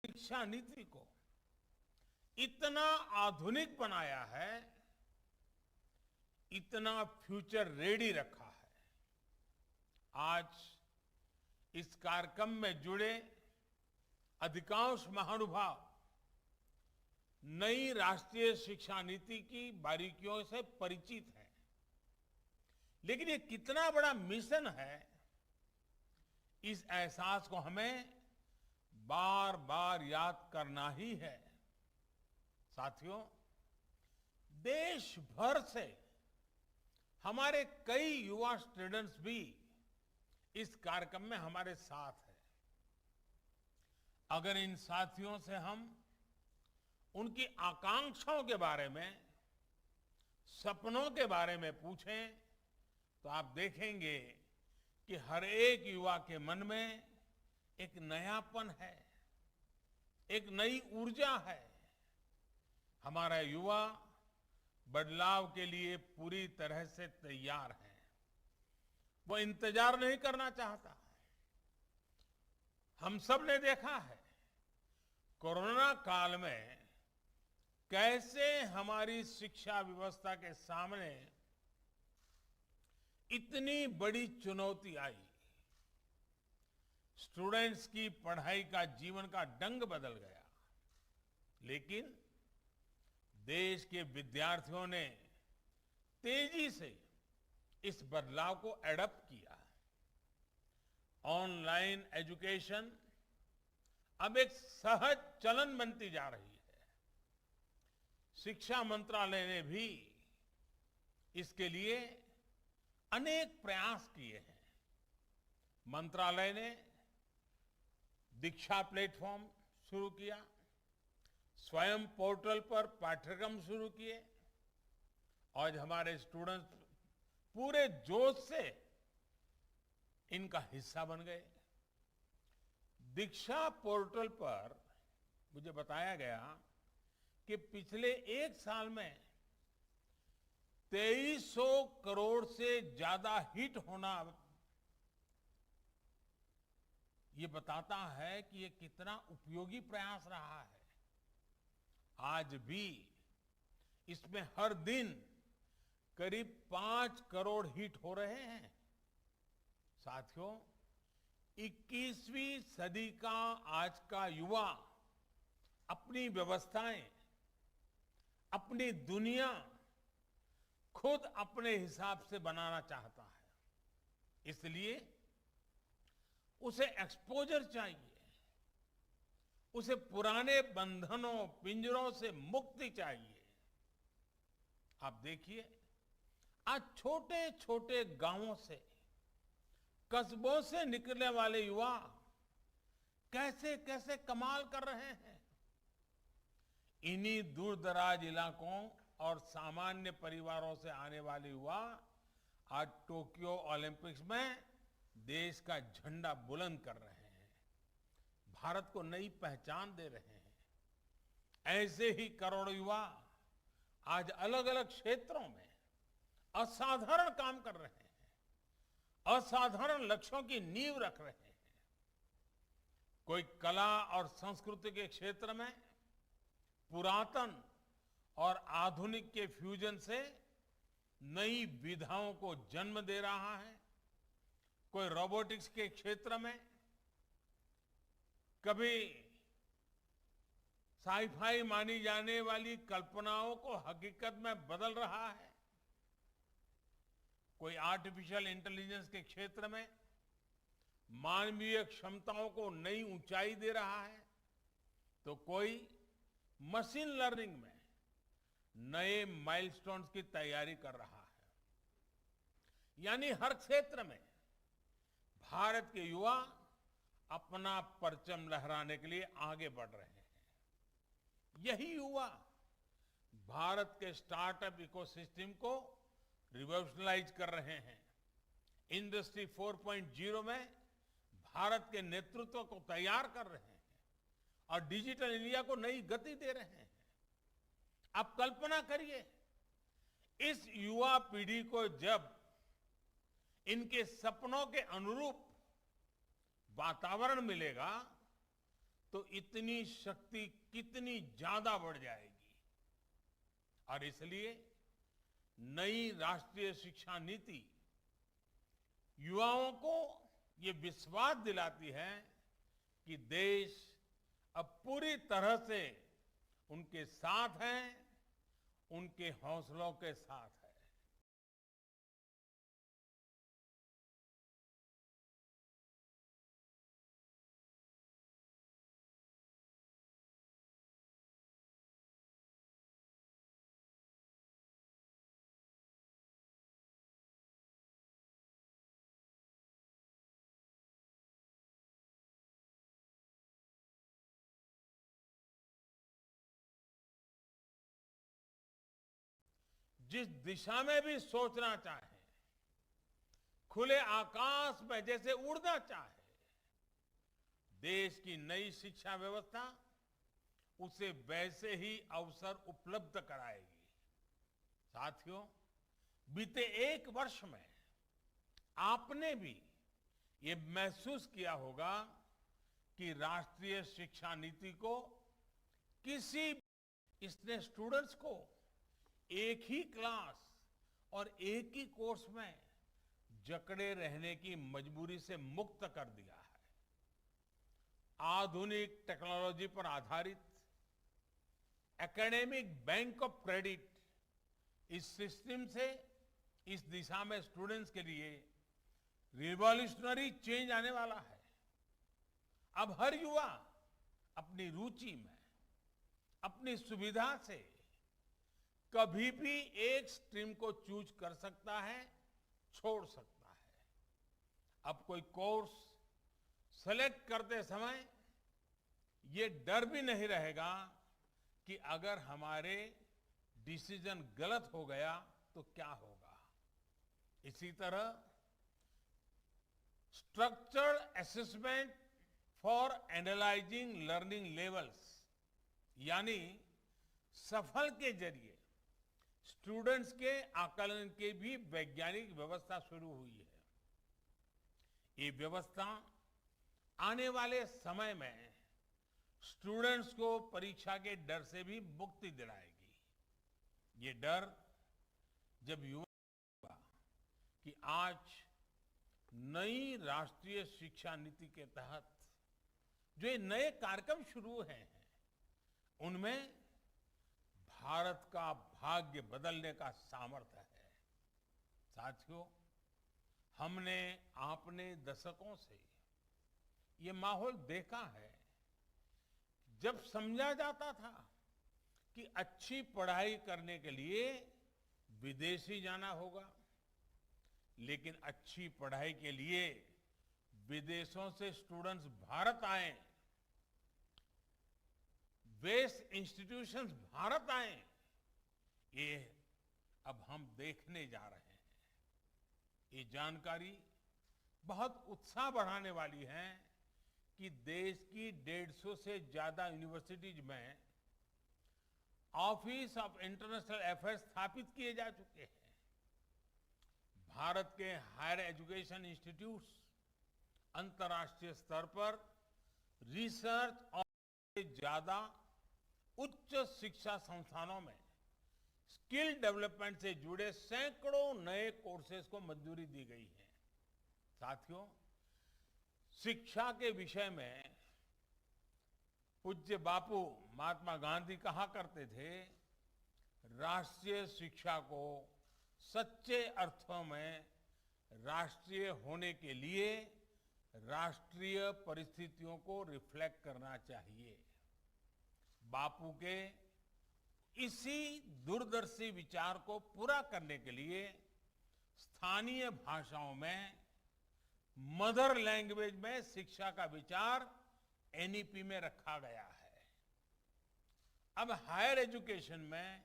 शिक्षा नीति को इतना आधुनिक बनाया है, इतना फ्यूचर रेडी रखा है। आज इस कार्यक्रम में जुड़े अधिकांश महानुभाव नई राष्ट्रीय शिक्षा नीति की बारीकियों से परिचित हैं। लेकिन ये कितना बड़ा मिशन है, इस एहसास को हमें बार बार याद करना ही है। साथियों, देश भर से हमारे कई युवा स्टूडेंट्स भी इस कार्यक्रम में हमारे साथ हैं। अगर इन साथियों से हम उनकी आकांक्षाओं के बारे में, सपनों के बारे में पूछें तो आप देखेंगे कि हर एक युवा के मन में एक नयापन है, एक नई ऊर्जा है। हमारा युवा बदलाव के लिए पूरी तरह से तैयार है। वो इंतजार नहीं करना चाहता। हम सब ने देखा है कोरोना काल में कैसे हमारी शिक्षा व्यवस्था के सामने इतनी बड़ी चुनौती आई। स्टूडेंट्स की पढ़ाई का, जीवन का ढंग बदल गया। लेकिन देश के विद्यार्थियों ने तेजी से इस बदलाव को एडॉप्ट किया। ऑनलाइन एजुकेशन अब एक सहज चलन बनती जा रही है। शिक्षा मंत्रालय ने भी इसके लिए अनेक प्रयास किए हैं। मंत्रालय ने दीक्षा प्लेटफॉर्म शुरू किया, स्वयं पोर्टल पर पाठ्यक्रम शुरू किए। आज हमारे स्टूडेंट्स पूरे जोश से इनका हिस्सा बन गए। दीक्षा पोर्टल पर मुझे बताया गया कि पिछले एक साल में 2300 करोड़ से ज्यादा हिट होना ये बताता है कि ये कितना उपयोगी प्रयास रहा है। आज भी इसमें हर दिन करीब 5 करोड़ हिट हो रहे हैं। साथियों, 21वीं सदी का आज का युवा अपनी व्यवस्थाएं, अपनी दुनिया खुद अपने हिसाब से बनाना चाहता है। इसलिए उसे एक्सपोजर चाहिए, उसे पुराने बंधनों, पिंजरों से मुक्ति चाहिए। आप देखिए, आज छोटे छोटे गांवों से, कस्बों से निकलने वाले युवा कैसे कैसे कमाल कर रहे हैं। इन्हीं दूर दराज इलाकों और सामान्य परिवारों से आने वाले युवा आज टोक्यो ओलंपिक्स में देश का झंडा बुलंद कर रहे हैं, भारत को नई पहचान दे रहे हैं। ऐसे ही करोड़ों युवा आज अलग अलग क्षेत्रों में असाधारण काम कर रहे हैं, असाधारण लक्ष्यों की नींव रख रहे हैं। कोई कला और संस्कृति के क्षेत्र में पुरातन और आधुनिक के फ्यूजन से नई विधाओं को जन्म दे रहा है। कोई रोबोटिक्स के क्षेत्र में कभी साईफाई मानी जाने वाली कल्पनाओं को हकीकत में बदल रहा है। कोई आर्टिफिशियल इंटेलिजेंस के क्षेत्र में मानवीय क्षमताओं को नई ऊंचाई दे रहा है, तो कोई मशीन लर्निंग में नए माइलस्टोन्स की तैयारी कर रहा है। यानी हर क्षेत्र में भारत के युवा अपना परचम लहराने के लिए आगे बढ़ रहे हैं। यही युवा भारत के स्टार्टअप इकोसिस्टम को रिवॉल्यूशनलाइज कर रहे हैं। इंडस्ट्री 4.0 में भारत के नेतृत्व को तैयार कर रहे हैं और डिजिटल इंडिया को नई गति दे रहे हैं। आप कल्पना करिए, इस युवा पीढ़ी को जब इनके सपनों के अनुरूप वातावरण मिलेगा तो इतनी शक्ति कितनी ज्यादा बढ़ जाएगी। और इसलिए नई राष्ट्रीय शिक्षा नीति युवाओं को ये विश्वास दिलाती है कि देश अब पूरी तरह से उनके साथ है, उनके हौसलों के साथ है। जिस दिशा में भी सोचना चाहे, खुले आकाश में जैसे उड़ना चाहे, देश की नई शिक्षा व्यवस्था उसे वैसे ही अवसर उपलब्ध कराएगी। साथियों, बीते एक वर्ष में आपने भी ये महसूस किया होगा कि राष्ट्रीय शिक्षा नीति को इसने स्टूडेंट्स को एक ही क्लास और एक ही कोर्स में जकड़े रहने की मजबूरी से मुक्त कर दिया है। आधुनिक टेक्नोलॉजी पर आधारित एकेडमिक बैंक ऑफ क्रेडिट, इस सिस्टम से इस दिशा में स्टूडेंट्स के लिए रिवॉल्यूशनरी चेंज आने वाला है। अब हर युवा अपनी रुचि में, अपनी सुविधा से कभी भी एक स्ट्रीम को चूज कर सकता है, छोड़ सकता है। अब कोई कोर्स सेलेक्ट करते समय ये डर भी नहीं रहेगा कि अगर हमारे डिसीजन गलत हो गया तो क्या होगा। इसी तरह structured assessment for analysing learning levels, यानी सफल के जरिए स्टूडेंट्स के आकलन की भी वैज्ञानिक व्यवस्था शुरू हुई है। ये व्यवस्था आने वाले समय में स्टूडेंट्स को परीक्षा के डर से भी मुक्ति दिलाएगी। ये डर जब युवा कि आज नई राष्ट्रीय शिक्षा नीति के तहत जो ये नए कार्यक्रम शुरू हुए हैं, उनमें भारत का भाग्य बदलने का सामर्थ्य है। साथियों, हमने आपने दशकों से ये माहौल देखा है, जब समझा जाता था कि अच्छी पढ़ाई करने के लिए विदेश ही जाना होगा, लेकिन अच्छी पढ़ाई के लिए विदेशों से स्टूडेंट्स भारत आए, बेस्ट इंस्टीट्यूशंस भारत आए, ये अब हम देखने जा रहे हैं। ये जानकारी बहुत उत्साह बढ़ाने वाली है कि देश की 150 से ज्यादा यूनिवर्सिटीज में ऑफिस ऑफ इंटरनेशनल अफेयर्स स्थापित किए जा चुके हैं। भारत के हायर एजुकेशन इंस्टीट्यूट्स अंतर्राष्ट्रीय स्तर पर रिसर्च और ज्यादा उच्च शिक्षा संस्थानों में स्किल डेवलपमेंट से जुड़े सैकड़ों नए कोर्सेज को मंजूरी दी गई है। साथियों, शिक्षा के विषय में पूज्य बापू महात्मा गांधी कहा करते थे, राष्ट्रीय शिक्षा को सच्चे अर्थों में राष्ट्रीय होने के लिए राष्ट्रीय परिस्थितियों को रिफ्लेक्ट करना चाहिए। बापू के इसी दूरदर्शी विचार को पूरा करने के लिए स्थानीय भाषाओं में मदर लैंग्वेज में शिक्षा का विचार एनईपी में रखा गया है। अब हायर एजुकेशन में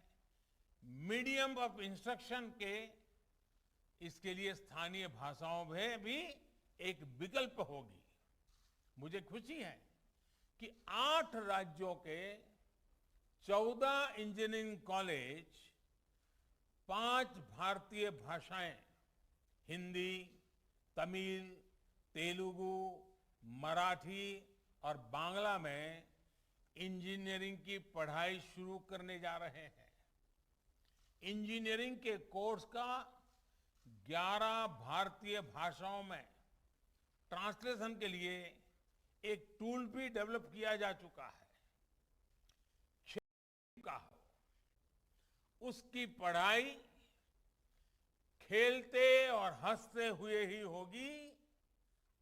मीडियम ऑफ इंस्ट्रक्शन के इसके लिए स्थानीय भाषाओं में भी एक विकल्प होगी। मुझे खुशी है कि 8 राज्यों के 14 इंजीनियरिंग कॉलेज 5 भारतीय भाषाएं हिंदी, तमिल, तेलुगु, मराठी और बांग्ला में इंजीनियरिंग की पढ़ाई शुरू करने जा रहे हैं। इंजीनियरिंग के कोर्स का 11 भारतीय भाषाओं में ट्रांसलेशन के लिए एक टूल भी डेवलप किया जा चुका है। का हो, उसकी पढ़ाई खेलते और हंसते हुए ही होगी,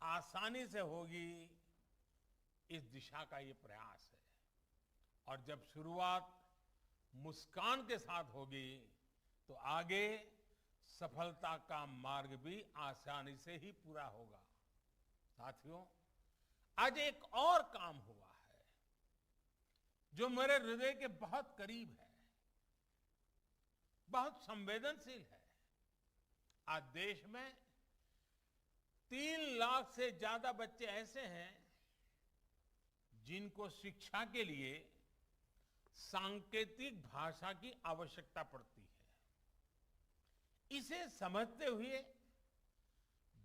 आसानी से होगी। इस दिशा का ये प्रयास है और जब शुरुआत मुस्कान के साथ होगी तो आगे सफलता का मार्ग भी आसानी से ही पूरा होगा। साथियों, आज एक और काम हुआ है जो मेरे हृदय के बहुत करीब है, बहुत संवेदनशील है। आज देश में 3 लाख से ज्यादा बच्चे ऐसे हैं जिनको शिक्षा के लिए सांकेतिक भाषा की आवश्यकता पड़ती है। इसे समझते हुए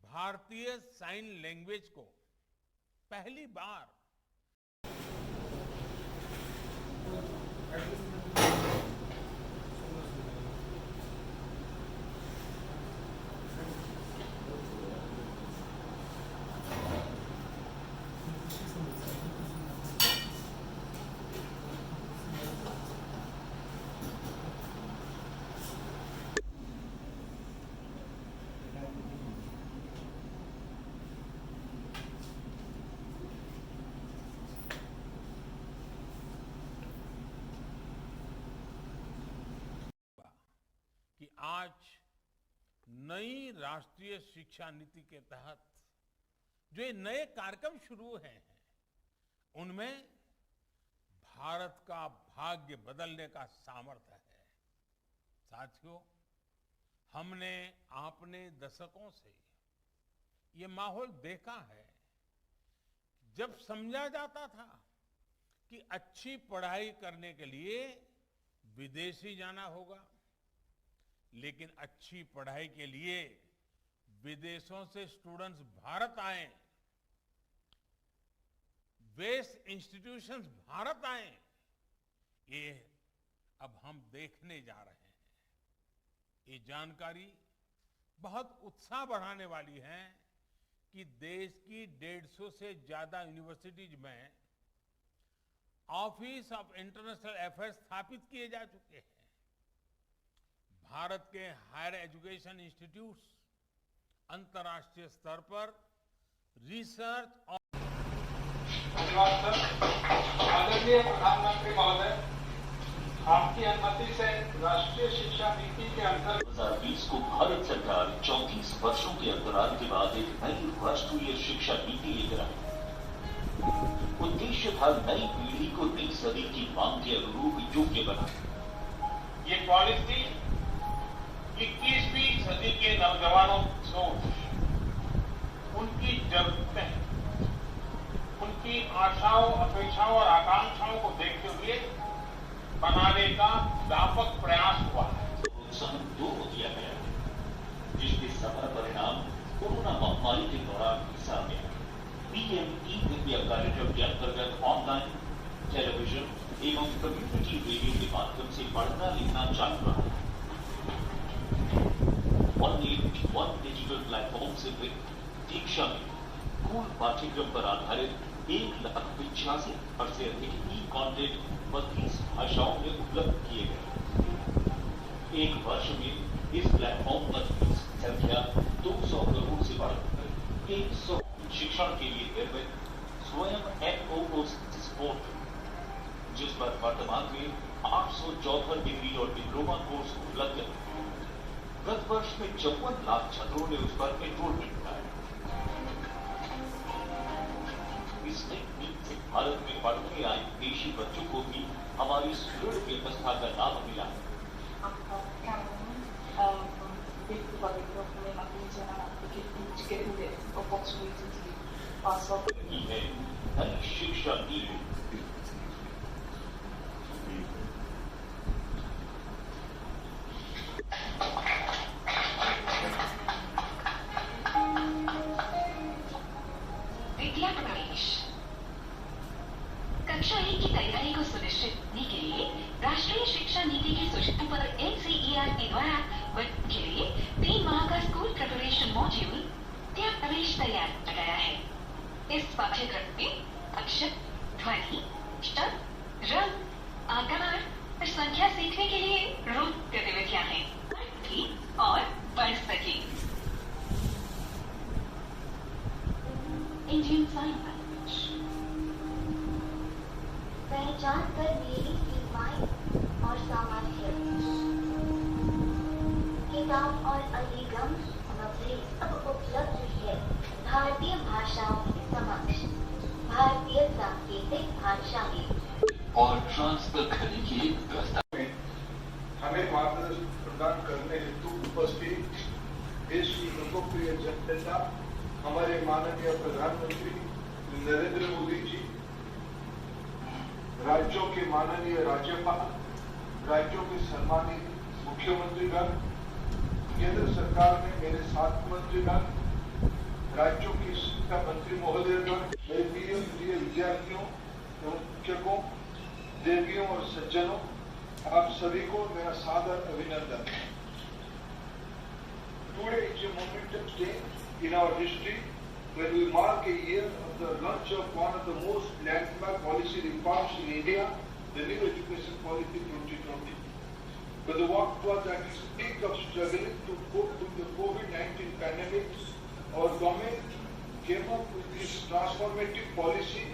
भारतीय साइन लैंग्वेज को पहली बार कि आज नई राष्ट्रीय शिक्षा नीति के तहत जो ये नए कार्यक्रम शुरू हैं, उनमें भारत का भाग्य बदलने का सामर्थ्य है। साथियों, हमने आपने दशकों से ये माहौल देखा है। जब समझा जाता था कि अच्छी पढ़ाई करने के लिए विदेशी जाना होगा, लेकिन अच्छी पढ़ाई के लिए विदेशों से स्टूडेंट्स भारत आए, बेस्ट इंस्टीट्यूशंस भारत आए, ये अब हम देखने जा रहे हैं। ये जानकारी बहुत उत्साह बढ़ाने वाली है कि देश की 150 से ज्यादा यूनिवर्सिटीज में ऑफिस ऑफ इंटरनेशनल अफेयर्स स्थापित किए जा चुके हैं। भारत के हायर एजुकेशन इंस्टीट्यूट्स अंतर्राष्ट्रीय स्तर पर रिसर्च और आदरणीय प्रधानमंत्री महोदय, आपकी अनुमति से राष्ट्रीय शिक्षा नीति के अंतर्गत 2020 को भारत सरकार 34 वर्षों के अंतराल के बाद एक नई राष्ट्रीय शिक्षा नीति लेकर आई। उद्देश्य था नई पीढ़ी को नई सदी की मांग के अनुरूप योग्य बनाना। ये पॉलिसी 21वीं सदी के नौजवानों की सोच, उनकी जरूरतें, उनकी आशाओं, अपेक्षाओं और आकांक्षाओं को देखते हुए बनाने का व्यापक प्रयास हुआ है। प्रोत्साहन 2 दिया गया, जिसके सफल परिणाम कोरोना महामारी के दौरान भी सामने आए। पीएम ई विद्या कार्यक्रम के अंतर्गत ऑनलाइन, टेलीविजन एवं कम्युनिटी रेडियो के माध्यम से पढ़ना लिखना चालू रहा। वन डिजिटल प्लेटफॉर्म से दीक्षा में मूल पाठ्यक्रम पर आधारित 1,85,000 से अधिक ई कॉन्टेंट 32 भाषाओं में उपलब्ध किए गए। एक वर्ष में इस प्लेटफॉर्म पर की संख्या 200 करोड़ से बढ़कर 100। शिक्षण के लिए निर्मित स्वयं एमओओ पोर्टल, जिस पर वर्तमान में 814 डिग्री और डिप्लोमा कोर्स उपलब्ध है। गत वर्ष में 54 लाख छात्रों ने उस पर एनरोलमेंट कराया। इस नई नीति से भारत में पढ़ने आए विदेशी बच्चों को भी हमारी सुदृढ़ व्यवस्था का लाभ मिला है। नई शिक्षा नीति कक्षा 1 की तैयारी द्वारा बच्चों के लिए 3 माह का स्कूल प्रिपरेशन मॉड्यूल त्याग प्रवेश तैयार किया गया है। इस पाठ्यक्रम में अक्षर, ध्वनि, शब्द, रंग, आकार और संख्या सीखने के लिए रोज गतिविधियां हैं और पढ़ सके। Indian sign language. पहचान कर मेरी सीमाएं और सामर्थ्य। किताब और अधिगम सामग्री अब उपलब्ध है भारतीय भाषाओं के समक्ष, भारतीय सांकेतिक भाषा में और ट्रांसफर करने की व्यवस्था में हमें मार्गदर्शन प्रदान करने हेतु उपस्थित देश की लोकप्रिय जनता हमारे माननीय प्रधानमंत्री नरेंद्र मोदी जी, राज्यों के माननीय राज्यपाल, राज्यों के सम्मानित मुख्यमंत्रीगण, केंद्र सरकार में मेरे साथ मंत्रीगण, राज्यों की शिक्षा मंत्री महोदयगण, मेरे प्रिय विद्यार्थियों एवं शिक्षकों, देवियों और सज्जनों, आप सभी को मेरा सादर अभिनंदन। Today is a momentous day in our history when we mark a year of the launch of one of the most landmark policy reforms in India, the New Education Policy 2020. With the work towards at its peak of struggling to cope with the COVID-19 pandemic, our government came up with this transformative policy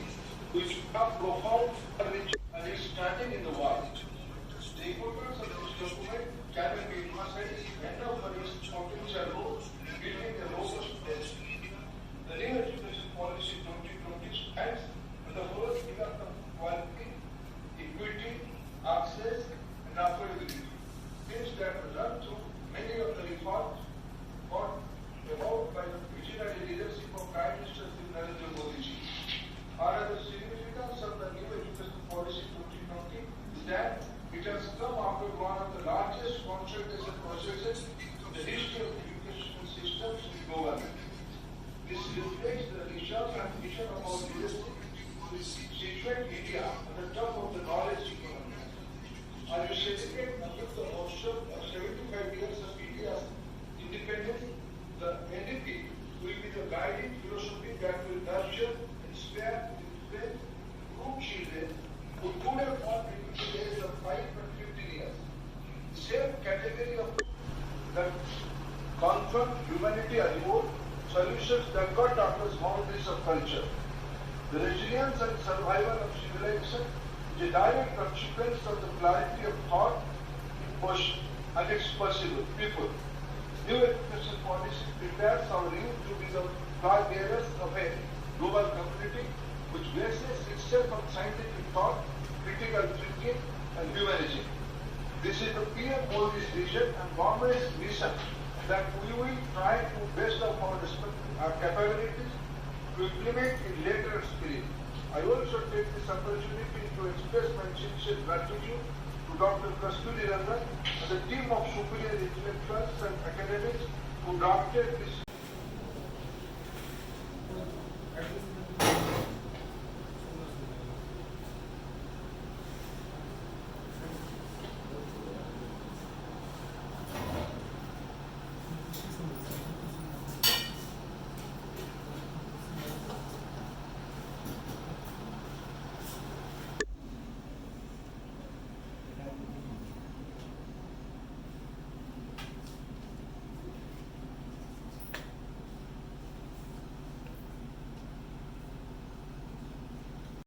which have profound reach and is standing in the world. The importance of this document cannot be emphasized enough for its potential role in building a robust nation. The New Education Policy 2020 stands for the first pillar of quality, equity, access, and affordability. Things that were done through many of the reforms brought about by the visionary leadership of Prime Minister Narendra Modi ji. However, the significance of the New Education Policy 2020 is that it has come after one of the largest consultation processes in the history of the educational systems in government. This reflects the research and vision of our leadership to situate India at the top of the knowledge economy. As we celebrate amid the milestone of 75 years of India's independence, the NDP will be the guiding philosophy that will nurture, inspire, and influence group children who could have formed between the ages of 5 and 15 years. The same category of that confront humanity anymore, solutions that cut across boundaries of culture. The resilience and survival of civilization is a direct consequence of the clarity of thought and its possible people. New education policy prepares our youth to be the flag bearers of a global community which bases itself on scientific thought, critical thinking, and humanism. This is the PM Modi's vision and government's mission that we will try to best of our capabilities to implement in later spirit. I also take this opportunity to express my sincere gratitude to Dr. Kasturi Rangan and the team of superior intellectuals and academics who drafted this